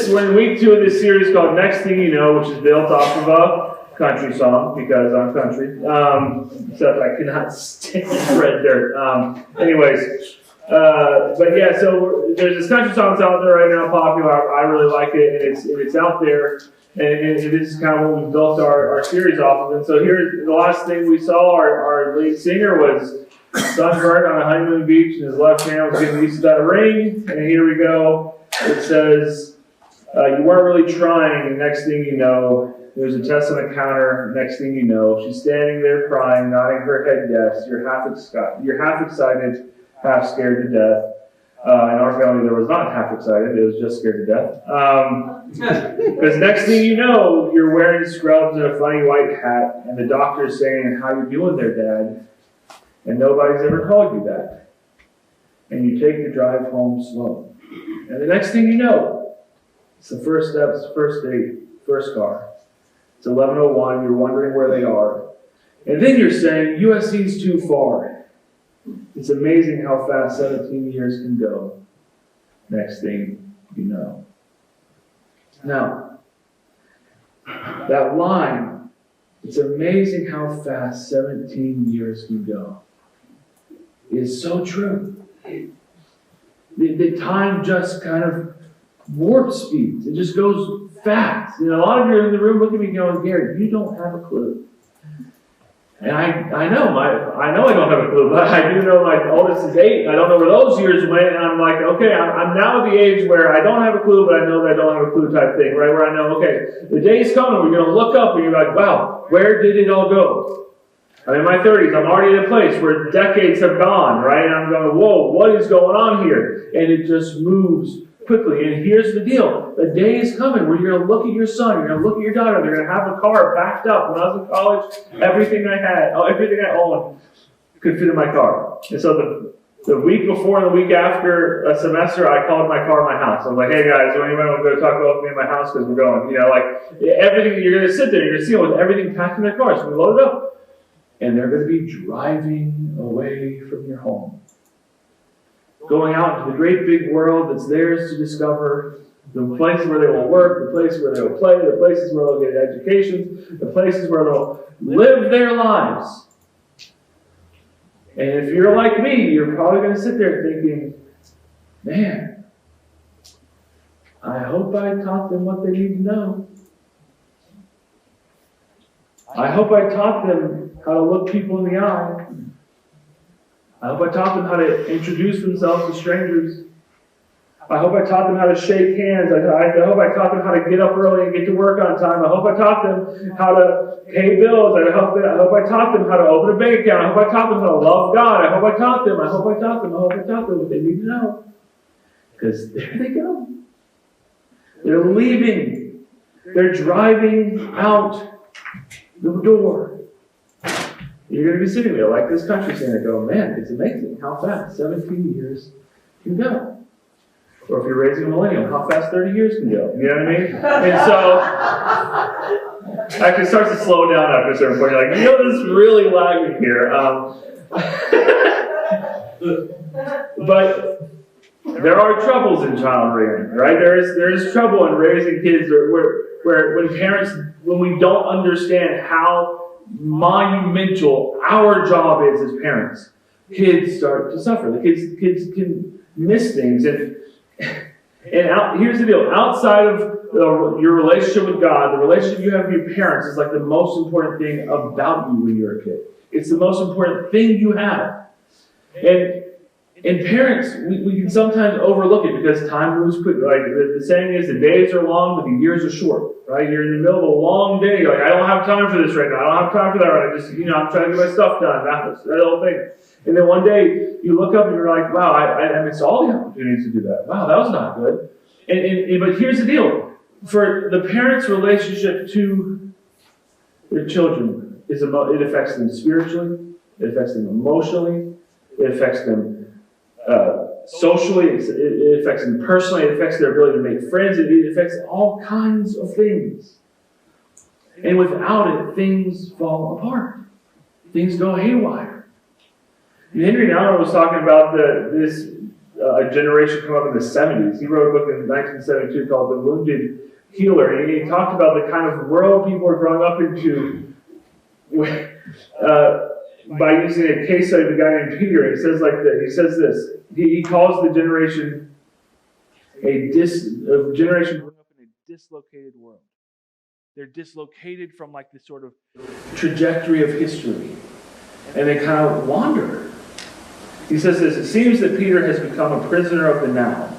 we're in week 2 of this series called Next Thing You Know, which is built off of a country song, because I'm country. Except I cannot stand red dirt. But yeah, so there's this country song that's out there right now, popular. I really like it, and it's out there. And this is kind of what we built our series off of. And so here, the last thing we saw, our lead singer was sunburned on a honeymoon beach, and his left hand was getting used to that ring. And here we go. It says, you weren't really trying. Next thing you know, there's a test on the counter. Next thing you know, she's standing there crying, nodding her head yes. You're half excited, half scared to death. In our family, there was not half excited. It was just scared to death. Because next thing you know, you're wearing scrubs and a funny white hat, and the doctor's saying, how you doing there, Dad? And nobody's ever called you that. And you take the drive home slow. And the next thing you know, it's the first steps, first date, first car. It's 11:01, you're wondering where they are. And then you're saying, USC's too far. It's amazing how fast 17 years can go. Next thing you know. Now, that line, it's amazing how fast 17 years can go, is so true. The time just kind of warp speeds. It just goes fast. You know, a lot of you in the room look at me going, Gary, you don't have a clue. And I know I don't have a clue, but I do know my oldest is 8. I don't know where those years went, and I'm like, okay, I'm now at the age where I don't have a clue, but I know that I don't have a clue type thing, right? Where I know, okay, the day's coming, we're going to look up, and you're like, wow, where did it all go? I'm in my 30s, I'm already at a place where decades have gone, right? And I'm going, whoa, what is going on here? And it just moves quickly. And here's the deal. The day is coming where you're going to look at your son, you're going to look at your daughter, they're going to have a car packed up. When I was in college, everything I owned could fit in my car. And so the week before and the week after a semester, I called my car my house. I was like, hey guys, do anybody want to go talk about me in my house? Because we're going. You know, like everything, you're going to sit there, you're going to see them with everything packed in their car. So we load it up. And they're going to be driving away from your home. Going out into the great big world that's theirs to discover, the places where they will work, the places where they will play, the places where they'll get education, the places where they'll live their lives. And if you're like me, you're probably going to sit there thinking, man, I hope I taught them what they need to know. I hope I taught them how to look people in the eye. I hope I taught them how to introduce themselves to strangers. I hope I taught them how to shake hands. I hope I taught them how to get up early and get to work on time. I hope I taught them how to pay bills. I hope I taught them how to open a bank account. I hope I taught them how to love God. I hope I taught them what they need to know. Because there they go. They're leaving. They're driving out the door. You're going to be sitting there like this country singer going, man, it's amazing how fast 17 years can go. Or if you're raising a millennial, how fast 30 years can go. You know what I mean? And so, actually it starts to slow down after a certain point. You're like, you know, this is really lagging here. But there are troubles in child rearing, right? There is trouble in raising kids where when we don't understand how monumental our job is as parents, kids start to suffer. The kids can miss things, and here's the deal: outside of your relationship with God, the relationship you have with your parents is like the most important thing about you when you're a kid. It's the most important thing you have, and parents, we can sometimes overlook it because time moves quickly. Like the saying is, the days are long, but the years are short. Right? You're in the middle of a long day. You're like, I don't have time for this right now. I don't have time for that right now. I'm trying to get my stuff done. That whole thing. And then one day, you look up and you're like, wow, I missed all the opportunities to do that. Wow, that was not good. But here's the deal. For the parents' relationship to their children, it affects them spiritually. It affects them emotionally. It affects them socially, it affects them personally, it affects their ability to make friends, it affects all kinds of things. And without it, things fall apart. Things go haywire. And Henry Nouwen was talking about this a generation come up in the 70s. He wrote a book in 1972 called The Wounded Healer. And he talked about the kind of world people are growing up into by using a case study of a guy named Peter. He says like that. He says this. He calls the generation a generation growing up in a dislocated world. They're dislocated from like this sort of trajectory of history, and they kind of wander. He says this: it seems that Peter has become a prisoner of the now,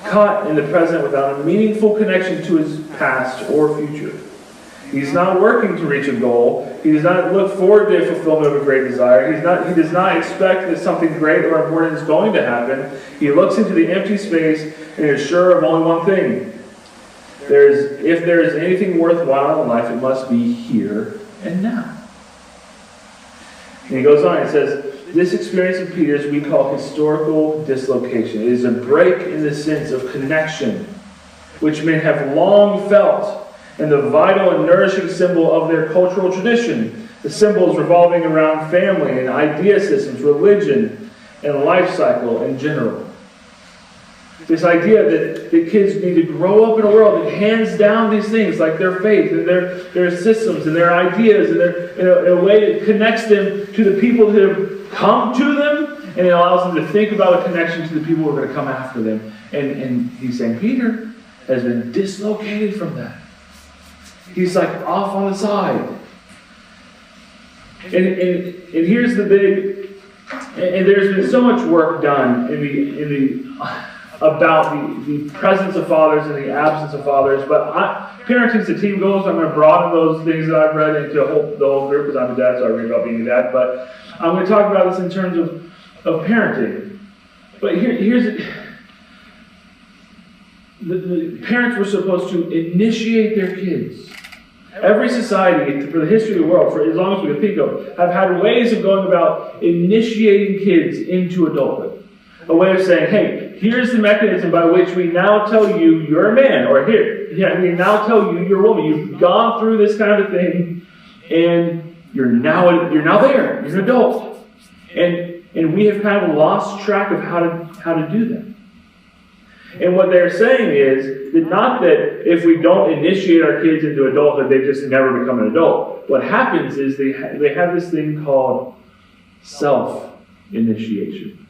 caught in the present without a meaningful connection to his past or future. He's not working to reach a goal. He does not look forward to the fulfillment of a great desire. He does not expect that something great or important is going to happen. He looks into the empty space and is sure of only one thing. If there is anything worthwhile in life, it must be here and now. And he goes on, he says, this experience of Peter's we call historical dislocation. It is a break in the sense of connection, which men have long felt, and the vital and nourishing symbol of their cultural tradition. The symbols revolving around family and idea systems, religion, and life cycle in general. This idea that kids need to grow up in a world that hands down these things like their faith and their systems and their ideas and in a way that connects them to the people that have come to them, and it allows them to think about a connection to the people who are going to come after them. And he's saying Peter has been dislocated from that. He's like off on the side. And here's the big, and there's been so much work done about the presence of fathers and the absence of fathers, but parenting's a team goals. I'm going to broaden those things that I've read into the whole group, because I'm a dad, so I read about being a dad. But I'm going to talk about this in terms of parenting. But here's the parents were supposed to initiate their kids. Every society, for the history of the world, for as long as we can think of, have had ways of going about initiating kids into adulthood. A way of saying, hey, here's the mechanism by which we now tell you you're a man, or we now tell you you're a woman. You've gone through this kind of thing, and you're now there. You're an adult, and we have kind of lost track of how to do that. And what they're saying is that not that if we don't initiate our kids into adulthood, they just never become an adult. What happens is they have this thing called self-initiation.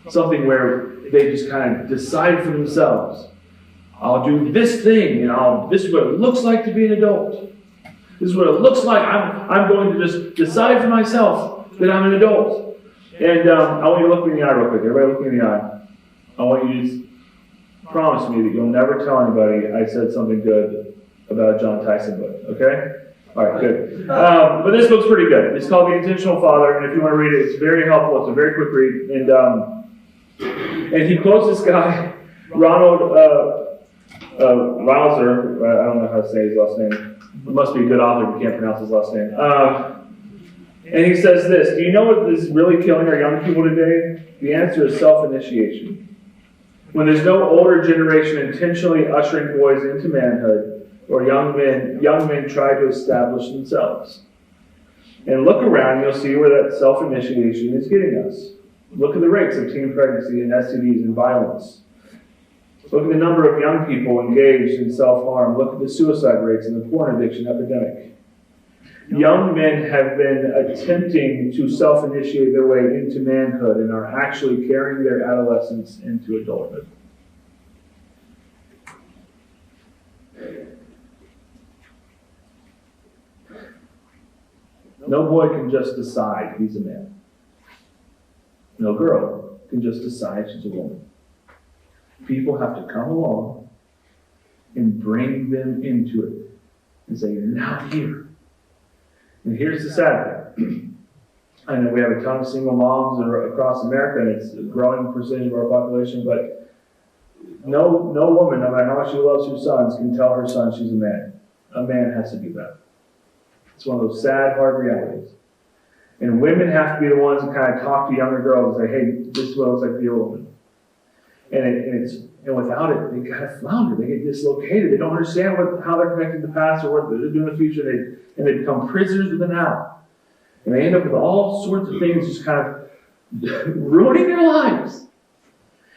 Something where they just kind of decide for themselves, I'll do this thing, and this is what it looks like to be an adult. This is what it looks like. I'm going to just decide for myself that I'm an adult. And I want you to look me in the eye real quick. Everybody look me in the eye. I want you to just promise me that you'll never tell anybody I said something good about a John Tyson book, okay? All right, good. But this book's pretty good. It's called The Intentional Father, and if you want to read it, it's very helpful. It's a very quick read. And he quotes this guy, Ronald Rauser. I don't know how to say his last name. It must be a good author if you can't pronounce his last name. And he says this: do you know what is really killing our young people today? The answer is self-initiation. When there's no older generation intentionally ushering boys into manhood, or young men try to establish themselves. And look around, you'll see where that self-initiation is getting us. Look at the rates of teen pregnancy and STDs and violence. Look at the number of young people engaged in self-harm. Look at the suicide rates and the porn addiction epidemic. Young men have been attempting to self-initiate their way into manhood and are actually carrying their adolescence into adulthood. No boy can just decide he's a man. No girl can just decide she's a woman. People have to come along and bring them into it and say, you're now here. And here's the sad thing. I know we have a ton of single moms across America, and it's a growing percentage of our population, but no woman, no matter how much she loves her sons, can tell her son she's a man. A man has to do that. It's one of those sad, hard realities. And women have to be the ones that kind of talk to younger girls and say, hey, this is what it looks like to be a woman. And without it, they kind of flounder. They get dislocated. They don't understand how they're connected to the past or what they're doing in the future. And they become prisoners of the now. And they end up with all sorts of things just kind of ruining their lives.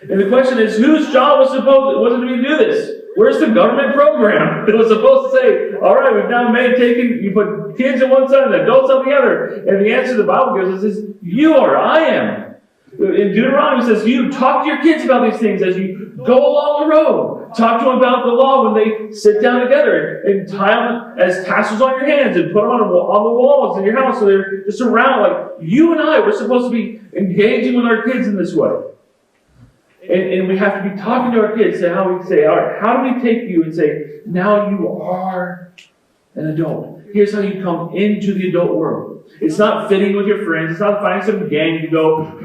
And the question is, whose job was it to be to do this? Where's the government program that was supposed to say, all right, we've now you put kids on one side and adults on the other. And the answer the Bible gives us is, you are, I am. In Deuteronomy it says, you talk to your kids about these things as you go along the road. Talk to them about the law when they sit down together and tie them as tassels on your hands and put them on the walls in your house so they're just around. Like you and I, we're supposed to be engaging with our kids in this way. And we have to be talking to our kids. So how we say, all right, how do we take you and say, now you are an adult. Here's how you come into the adult world. It's not fitting with your friends. It's not finding some gang to go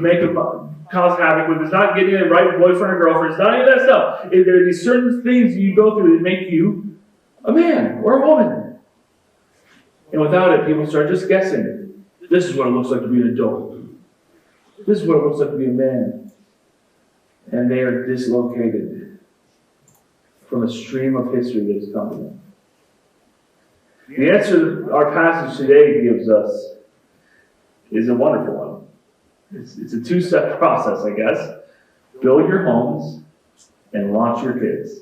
cause havoc with. It's not getting the right boyfriend or girlfriend. It's not any of that stuff. There are these certain things you go through that make you a man or a woman. And without it, people start just guessing. This is what it looks like to be an adult. This is what it looks like to be a man. And they are dislocated from a stream of history that has come to them. The answer our passage today gives us is a wonderful one. It's a two-step process, I guess. Build your homes and launch your kids.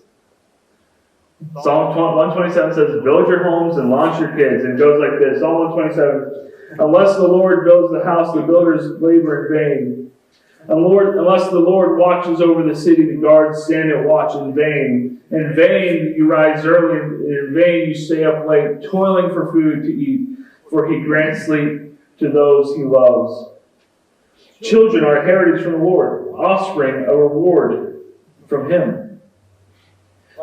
Psalm 127 says, build your homes and launch your kids. And it goes like this. Psalm 127, unless the Lord builds the house, the builders labor in vain. Unless the Lord watches over the city, the guards stand at watch in vain. In vain you rise early, and in vain you stay up late, toiling for food to eat, for he grants sleep to those he loves. Children are a heritage from the Lord, offspring a reward from him.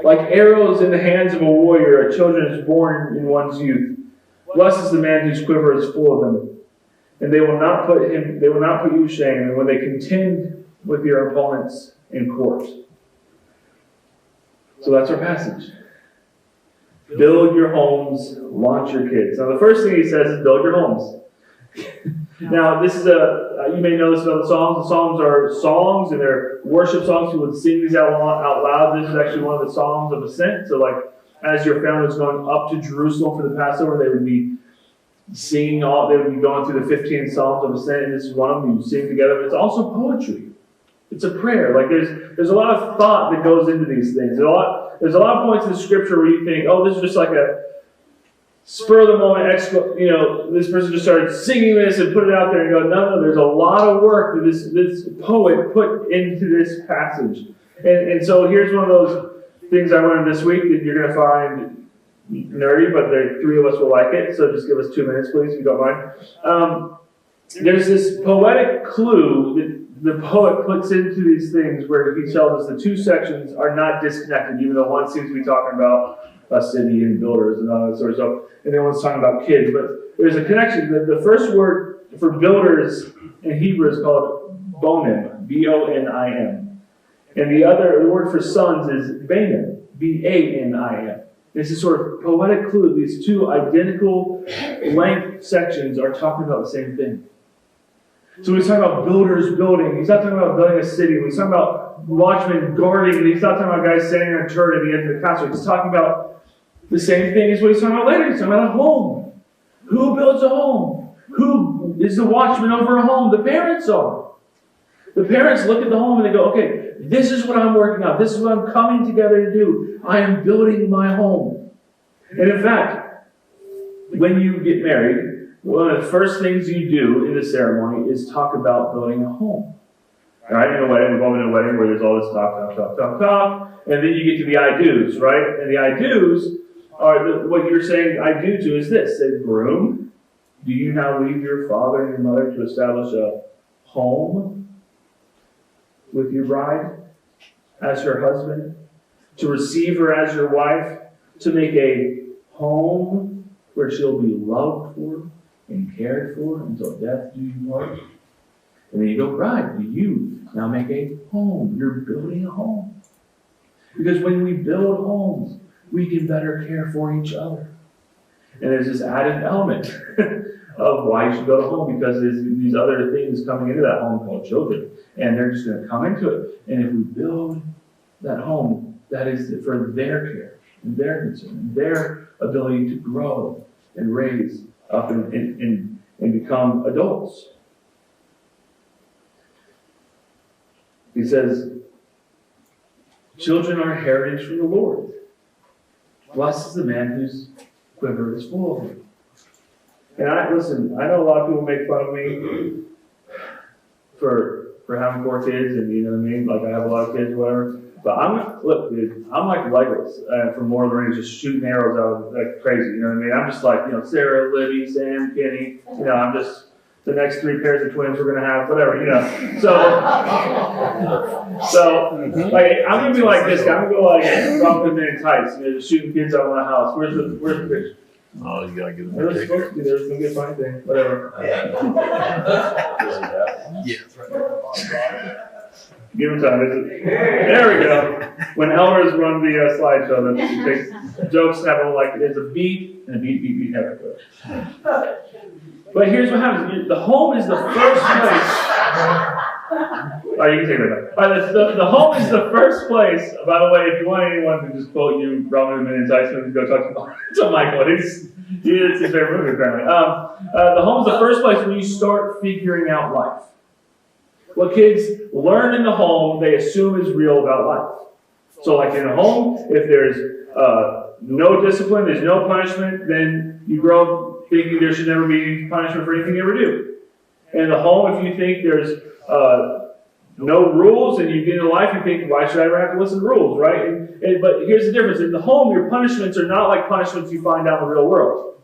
Like arrows in the hands of a warrior, a children is born in one's youth. Blessed is the man whose quiver is full of them. And they will not put you to shame, and when they contend with your opponents in court. So that's our passage. Build your homes, launch your kids. Now the first thing he says is build your homes. Now this is you may know this about the Psalms. The Psalms are songs and they're worship songs. People would sing these out loud. This is actually one of the Psalms of Ascent. So like as your family was going up to Jerusalem for the Passover, they would be singing they would be going through the 15 Psalms of Ascent, and this is one of them you sing together, but it's also poetry. It's a prayer. Like there's a lot of thought that goes into these things. There's a lot of points in the scripture where you think, oh, this is just like a spur of the moment, this person just started singing this and put it out there and go, no, there's a lot of work that this poet put into this passage. And so here's one of those things I learned this week that you're going to find nerdy, but the three of us will like it, so just give us 2 minutes, please, if you don't mind. There's this poetic clue that the poet puts into these things where he tells us the two sections are not disconnected, even though one seems to be talking about a city and builders and all that sort of stuff, and the other one's talking about kids. But there's a connection. The first word for builders in Hebrew is called bonim, B-O-N-I-M. And the word for sons is banim, B-A-N-I-M. It's a sort of poetic clue. These two identical length sections are talking about the same thing. So when he's talking about builders building, he's not talking about building a city. When he's talking about watchmen guarding, he's not talking about guys standing on a turret at the end of the castle. He's talking about the same thing as what he's talking about later. He's talking about a home. Who builds a home? Who is the watchman over a home? The parents are. The parents look at the home and they go, okay, this is what I'm working on. This is what I'm coming together to do. I am building my home. And in fact, when you get married, one of the first things you do in the ceremony is talk about building a home. All right, in a wedding, we're going in a wedding where there's all this talk, and then you get to the I do's, right? And the I do's are what you're saying I do to is this. Say, groom, do you now leave your father and your mother to establish a home with your bride as her husband, to receive her as your wife, to make a home where she'll be loved for and cared for until death do you part? And then you go, bride, do you now make a home? You're building a home. Because when we build homes, we can better care for each other. And there's this added element of why you should build a home, because there's these other things coming into that home called children. And they're just going to come into it. And if we build that home, that is for their care and their concern and their ability to grow and raise up and become adults. He says, Children are a heritage from the Lord. Blessed is the man whose quiver is full of them. And I know a lot of people make fun of me for having 4 kids, and you know what I mean? Like, I have a lot of kids or whatever. But look, dude, I'm like Legolas from Lord of the Rings, just shooting arrows out like crazy, you know what I mean? I'm just like, Sarah, Libby, Sam, Kenny, I'm just the next 3 pairs of twins we're gonna have, whatever, So, like, I'm gonna be like this guy. I'm gonna go like Robin Hood in tights, just shooting kids out of my house. Where's the picture? Oh, you gotta give them There's supposed to be. There's gonna be a funny thing. Whatever. Yeah, that's right. Give him time. There we go. When elders run the slideshow, that takes jokes have a there's a beat and a beat have it. But here's what happens. The home is the first place. Oh, you can take that back. The home is the first place. By the way, if you want anyone to just quote you, Robin Hood Men Tights, go talk to Michael. It's his favorite movie, apparently. The home is the first place when you start figuring out life. What kids learn in the home, they assume is real about life. So like in a home, if there's no discipline, there's no punishment, then you grow up thinking there should never be punishment for anything you ever do. In the home, if you think there's no rules and you get into life, you think, why should I ever have to listen to rules, right? But here's the difference. In the home, your punishments are not like punishments you find out in the real world.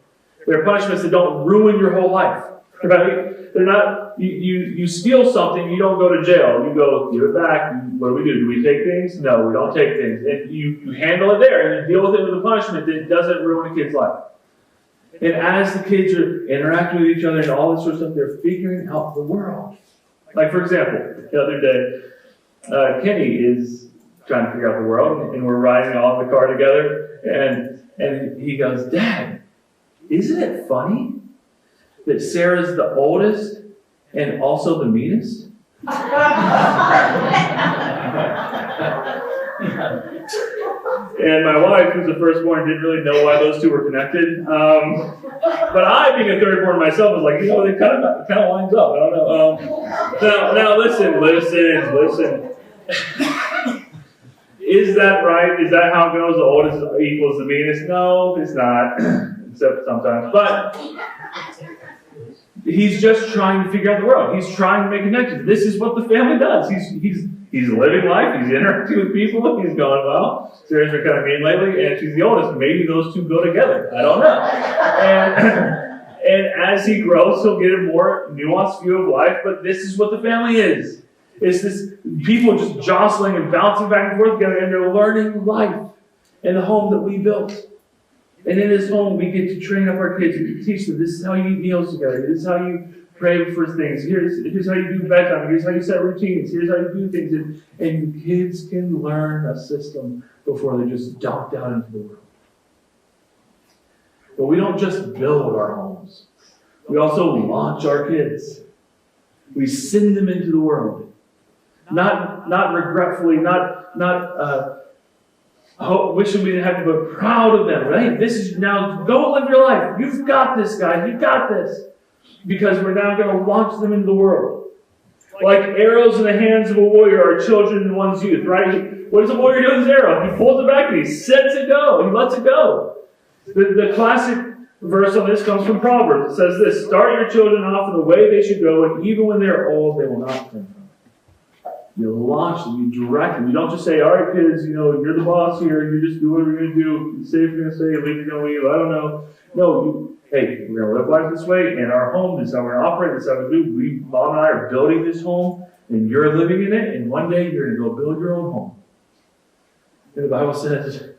They're punishments that don't ruin your whole life. Right? They're not, you steal something, you don't go to jail. You go, give it back. What do? Do we take things? No, we don't take things. And you handle it there, and you deal with it with a punishment that doesn't ruin a kid's life. And as the kids are interacting with each other and all this sort of stuff, they're figuring out the world. Like, for example, the other day, Kenny is trying to figure out the world, and we're riding all in the car together, and he goes, Dad, isn't it funny that Sarah's the oldest and also the meanest? And my wife, who's the firstborn, didn't really know why those two were connected. But I, being a thirdborn myself, was like, they kind of lines up. I don't know. Now listen. Is that right? Is that how it goes? The oldest equals the meanest? No, it's not. Except sometimes. But he's just trying to figure out the world. He's trying to make connections. This is what the family does. He's living life. He's interacting with people. He's going, well, Sarah's been kind of mean lately, and she's the oldest. Maybe those two go together. I don't know. And as he grows, he'll get a more nuanced view of life. But this is what the family is. It's this people just jostling and bouncing back and forth together, and they're learning life in the home that we built. And in this home, we get to train up our kids and teach them, this is how you eat meals together. This is how you pray for things. Here's how you do bedtime. Here's how you set routines. Here's how you do things. And kids can learn a system before they're just dumped out into the world. But we don't just build our homes. We also launch our kids. We send them into the world. Not regretfully, not wishing we didn't have to, but proud of them, right? This is now, go live your life. You've got this, guys. You've got this. Because we're now going to launch them into the world. Like arrows in the hands of a warrior are children in one's youth, right? What does a warrior do with his arrow? He pulls it back and he sets it go. He lets it go. The classic verse on this comes from Proverbs. It says this, start your children off in the way they should go, and even when they're old, they will not turn from it. You launch them, you direct them. You don't just say, all right, kids, you're the boss here. You just do what we're going to do. You say if you're going to say, leave you're going to leave. I don't know. No, hey, we're going to live life this way, and our home is how we're going to operate. This is how we do. Mom and I are building this home, and you're living in it, and one day you're going to go build your own home. And the Bible says,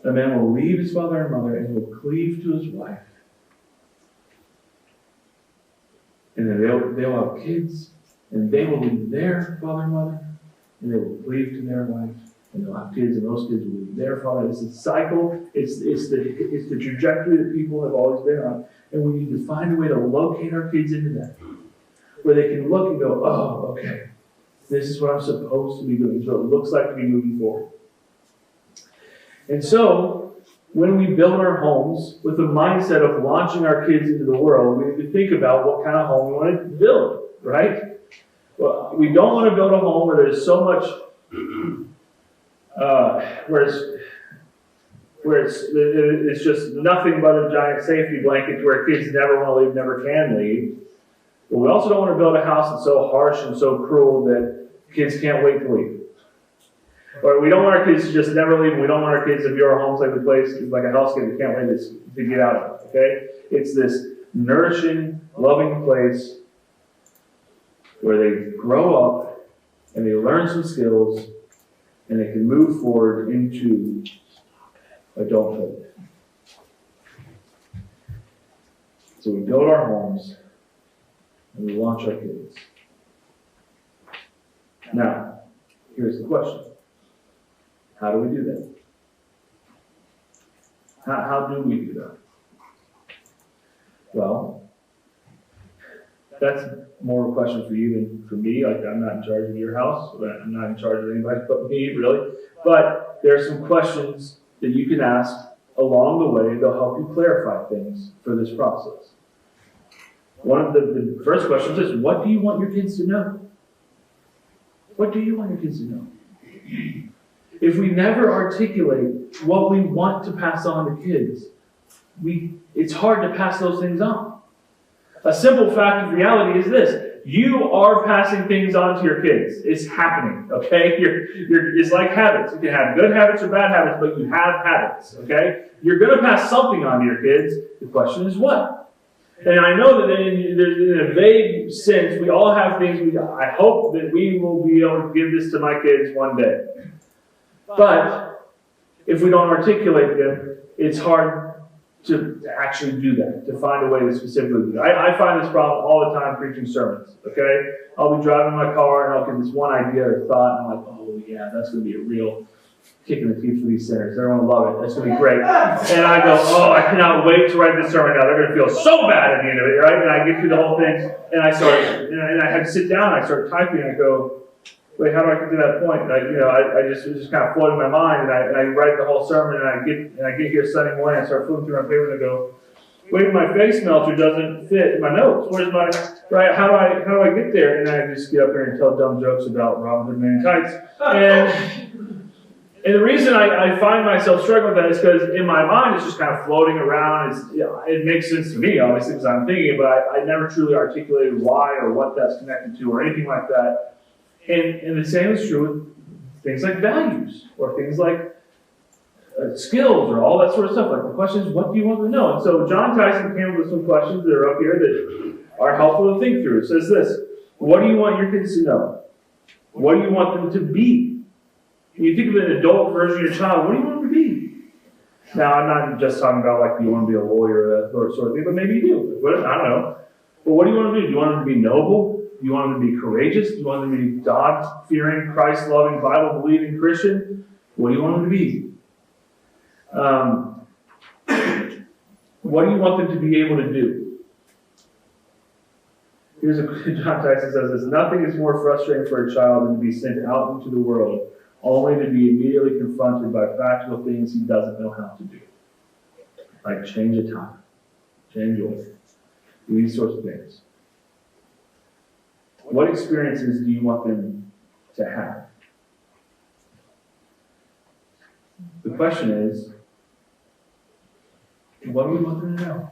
a man will leave his father and mother, and will cleave to his wife. And then they'll have kids, and they will leave their father and mother, and they will cleave to their wife, and they'll have kids, and those kids will leave their father. It's a cycle. It's the trajectory that people have always been on. And we need to find a way to locate our kids into that, where they can look and go, oh, okay, this is what I'm supposed to be doing. This is what it looks like to be moving forward. And so, when we build our homes with the mindset of launching our kids into the world, we need to think about what kind of home we want to build, right? Well, we don't want to build a home where there's so much Whereas it's just nothing but a giant safety blanket where kids never want to leave, never can leave. But we also don't want to build a house that's so harsh and so cruel that kids can't wait to leave. Or we don't want our kids to just never leave. We don't want our kids to view our homes like a place, like a hellscape they can't wait to get out of. Okay? It's this nourishing, loving place where they grow up and they learn some skills and they can move forward into adulthood. So we build our homes and we launch our kids. Now, here's the question. How do we do that? How do we do that? Well, that's more of a question for you than for me. Like, I'm not in charge of your house. I'm not in charge of anybody but me, really. But there are some questions that you can ask along the way. They'll help you clarify things for this process. One of the first questions is, what do you want your kids to know? What do you want your kids to know? If we never articulate what we want to pass on to kids, it's hard to pass those things on. A simple fact of reality is this. You are passing things on to your kids. It's happening, okay? It's like habits. You can have good habits or bad habits, but you have habits, okay? You're going to pass something on to your kids. The question is what? And I know that in a vague sense, we all have things. I hope that we will be able to give this to my kids one day. But if we don't articulate them, it's hard to actually do that, to find a way to specifically do that. I find this problem all the time preaching sermons, okay? I'll be driving my car and I'll get this one idea or thought, and I'm like, oh yeah, that's going to be a real kick in the teeth for these sinners. They're going to love it. That's going to be great. And I go, oh, I cannot wait to write this sermon now. They're going to feel so bad at the end of it, right? And I get through the whole thing, and I have to sit down, and I start typing, and I go, wait, how do I get to that point? It was just kind of floating in my mind, and I write the whole sermon, and I get here Sunday morning, I start flipping through my paper, and I go, wait, my face melter doesn't fit in my notes. Where's my, right, how do I get there? And I just get up there and tell dumb jokes about Robin Hood Man in Tights. And the reason I find myself struggling with that is because in my mind, it's just kind of floating around. It makes sense to me, obviously, because I'm thinking it, but I never truly articulated why or what that's connected to or anything like that. And the same is true with things like values or things like skills or all that sort of stuff. Like the question is, what do you want to know? And so John Tyson came up with some questions that are up here that are helpful to think through. It says this: what do you want your kids to know? What do you want them to be? When you think of an adult version of your child, what do you want them to be? Now, I'm not just talking about like, do you want to be a lawyer or that sort of thing, but maybe you do. I don't know. But what do you want them to do? Do you want them to be noble? Do you want them to be courageous? Do you want them to be God-fearing, Christ-loving, Bible-believing Christian? What do you want them to be? What do you want them to be able to do? John Tyson says this: nothing is more frustrating for a child than to be sent out into the world only to be immediately confronted by practical things he doesn't know how to do. Like change a tire, change oil, do these sorts of things. What experiences do you want them to have? The question is, what do we want them to know?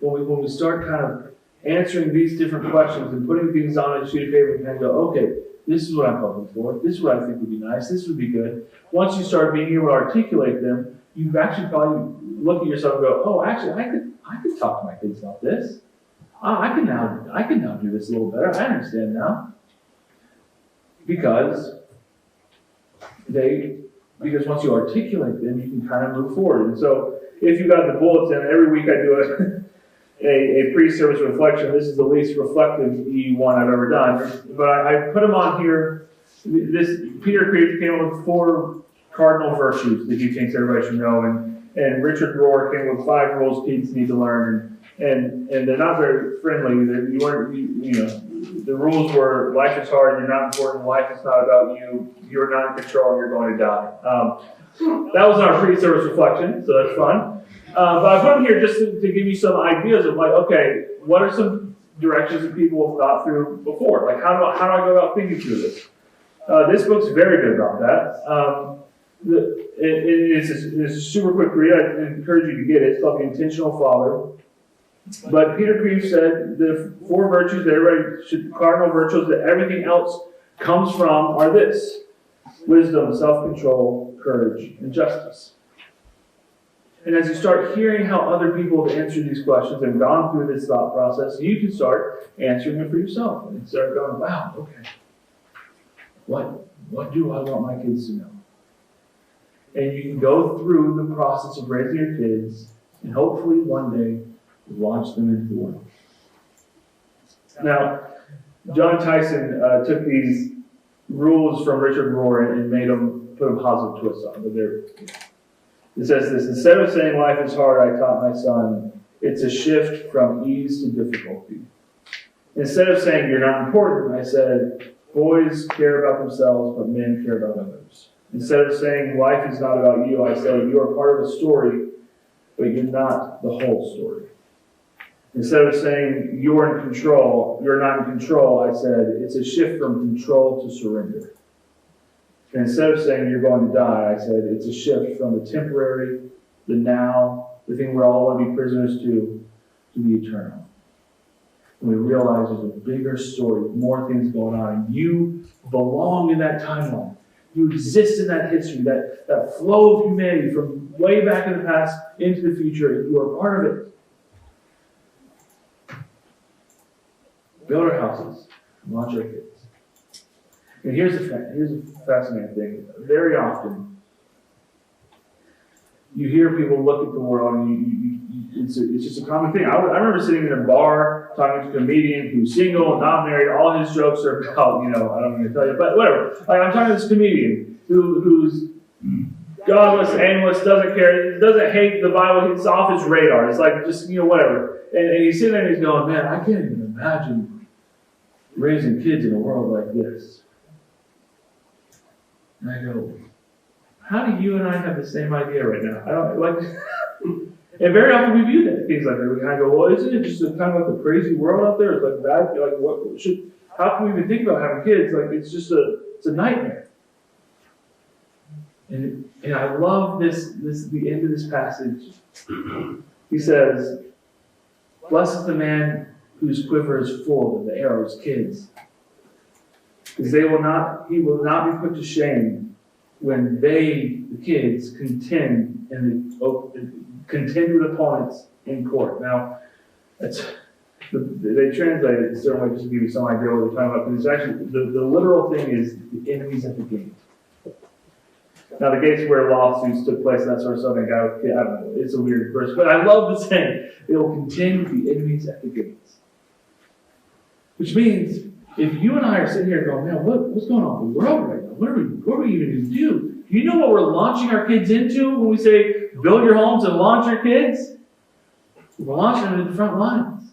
When we start kind of answering these different questions and putting things on a sheet of paper and kind of go, okay, this is what I'm hoping for. This is what I think would be nice. This would be good. Once you start being able to articulate them, you actually probably look at yourself and go, oh, actually, I could talk to my kids about this. I can now do this a little better. I understand now. Because once you articulate them, you can kind of move forward. And so if you got the bulletin, every week I do a pre-service reflection. This is the least reflective E1 I've ever done. But I put them on here. Peter came up with 4 cardinal virtues that he thinks everybody should know. And Richard Rohr came with 5 rules kids need to learn. And they're not very friendly. The rules were: life is hard, you're not important, life is not about you, you're not in control, you're going to die. That was our pre-service reflection, so that's fun. But I put them here just to give you some ideas of like, okay, what are some directions that people have thought through before? Like, how do I go about thinking through this? This book's very good about that. It's a super quick read. I encourage you to get it. It's called The Intentional Father. But Peter Kreeft said the four virtues that everybody should, cardinal virtues that everything else comes from are this: wisdom, self-control, courage, and justice. And as you start hearing how other people have answered these questions and gone through this thought process, you can start answering them for yourself and start going, wow, okay. What do I want my kids to know? And you can go through the process of raising your kids and hopefully one day launch them into the world. Now, John Tyson took these rules from Richard Rohr and put them positive twists on them. It says this: instead of saying life is hard, I taught my son, it's a shift from ease to difficulty. Instead of saying you're not important, I said boys care about themselves, but men care about others. Instead of saying life is not about you, I said you are part of a story, but you're not the whole story. Instead of saying you're not in control, I said it's a shift from control to surrender. And instead of saying you're going to die, I said it's a shift from the temporary, the now, the thing we're all going to be prisoners to the eternal. And we realize there's a bigger story, more things going on. And you belong in that timeline. You exist in that history, that flow of humanity from way back in the past into the future. You are part of it. Build our houses, launch our kids. And here's a fascinating thing. Very often, you hear people look at the world, and it's just a common thing. I remember sitting in a bar talking to a comedian who's single, not married. All his jokes are about, I don't want to tell you, but whatever. Like, I'm talking to this comedian who's godless, aimless, doesn't care, doesn't hate the Bible. It's off his radar. It's like just whatever. And he's sitting there and he's going, man, I can't even imagine raising kids in a world like this. And I go, how do you and I have the same idea right now? I don't like. And very often we view things like that. We kind of go, well, isn't it just kind of like a crazy world out there? It's like bad. Like, how can we even think about having kids? Like, it's a nightmare. And I love the end of this passage. He says, blessed is the man whose quiver is full of the arrows, kids. Because he will not be put to shame when the kids, contend with opponents in court. Now, they translate it a certain way just to give you some idea what they're talking about. Because it's actually, the literal thing is the enemies at the gate. Now, the gates where lawsuits took place and that sort of stuff, and I don't know, it's a weird verse. But I love the saying, they will contend with the enemies at the gates. Which means, if you and I are sitting here going, man, what's going on in the world right now? What are we even going to do? Do you know what we're launching our kids into when we say, build your homes and launch your kids? We're launching them into the front lines.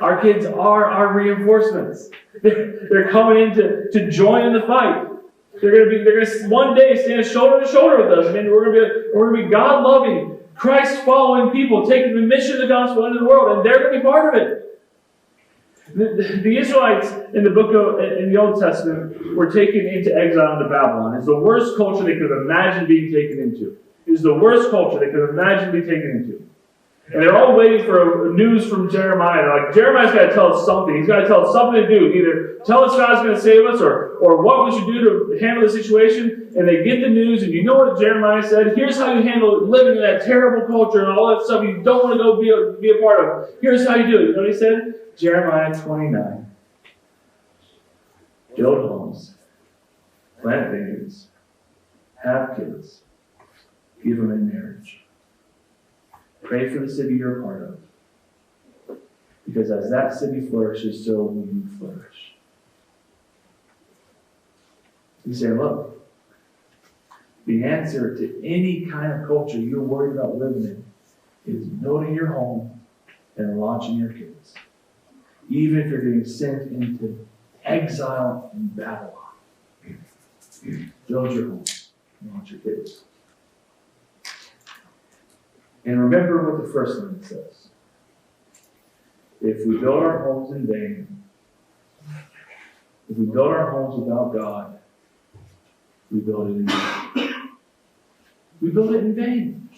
Our kids are our reinforcements. They're coming in to join in the fight. They're going to one day stand shoulder to shoulder with us. I mean, we're going to be God-loving, Christ-following people taking the mission of the gospel into the world, and they're going to be part of it. The Israelites in the Old Testament were taken into exile into Babylon. It's the worst culture they could have imagined being taken into. It's the worst culture they could have imagined being taken into. And they're all waiting for news from Jeremiah. They're like, Jeremiah's got to tell us something. He's got to tell us something to do. Either tell us God's going to save us or what we should do to handle the situation. And they get the news, and you know what Jeremiah said? Here's how you handle living in that terrible culture and all that stuff you don't want to go be a part of. Here's how you do it. You know what he said? Jeremiah 29. Build homes. Plant vineyards. Have kids. Give them in marriage. Pray for the city you're a part of. Because as that city flourishes, so will you flourish. You say, look, the answer to any kind of culture you're worried about living in is building your home and launching your kids. Even if you're getting sent into exile in Babylon. Build your home and launch your kids. And remember what the first line says. If we build our homes in vain, if we build our homes without God, we build it in vain. we build it in vain.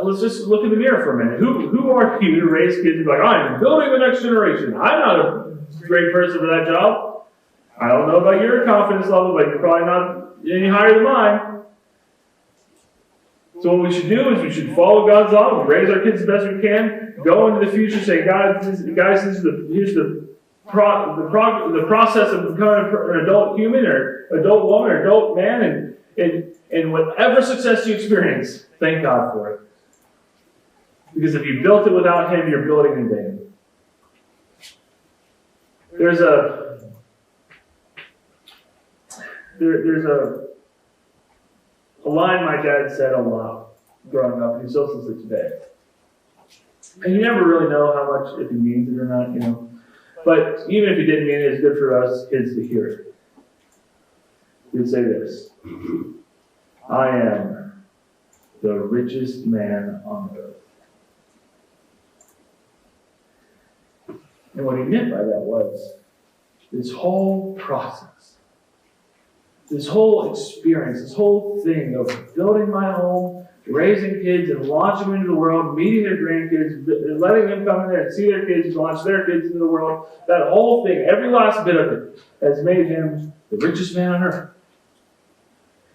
Let's just look in the mirror for a minute. Who are you to raise kids and be like, I'm building the next generation. I'm not a great person for that job. I don't know about your confidence level, but you're probably not any higher than mine. So what we should do is we should follow God's law, we raise our kids the best we can, go into the future, say, guys, here's the process of becoming an adult human or adult woman or adult man, and whatever success you experience, thank God for it. Because if you built it without Him, you're building in vain. There's a line my dad said a lot growing up, and he still says it today. And you never really know how much, if he means it or not, you know. But even if he didn't mean it, it's good for us kids to hear it. He would say this: I am the richest man on earth. And what he meant by that was this whole process, this whole experience, this whole thing of building my home, raising kids and launching them into the world, meeting their grandkids, letting them come in there and see their kids, launch their kids into the world, that whole thing, every last bit of it, has made him the richest man on earth.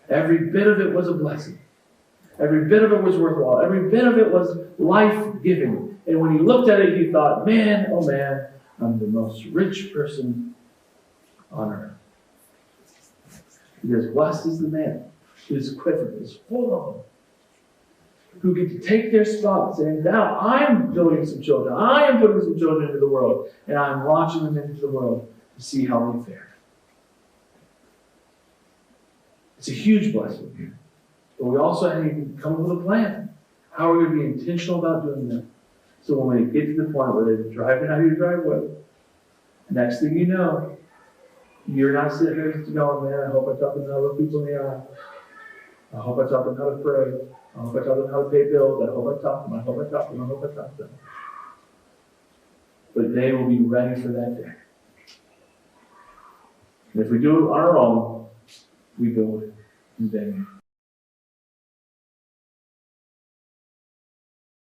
Every bit of it was a blessing. Every bit of it was worthwhile. Every bit of it was life-giving. And when he looked at it, he thought, man, oh man, I'm the most rich person on earth. Because blessed is the man whose quiver is full of them, who get to take their spot and say, now I'm building some children. I am putting some children into the world, and I'm launching them into the world to see how they fare. It's a huge blessing. But we also need to come up with a plan. How are we going to be intentional about doing that? So when we get to the point where they're driving out of your driveway, next thing you know, you're not sitting there going, man, I hope I talk to other people in the eye. I hope I taught them how to pray. I hope I taught them how to pay bills. I hope I taught them. I hope I taught them. I hope I taught them. But they will be ready for that day. And if we do it on our own, we build it in vain.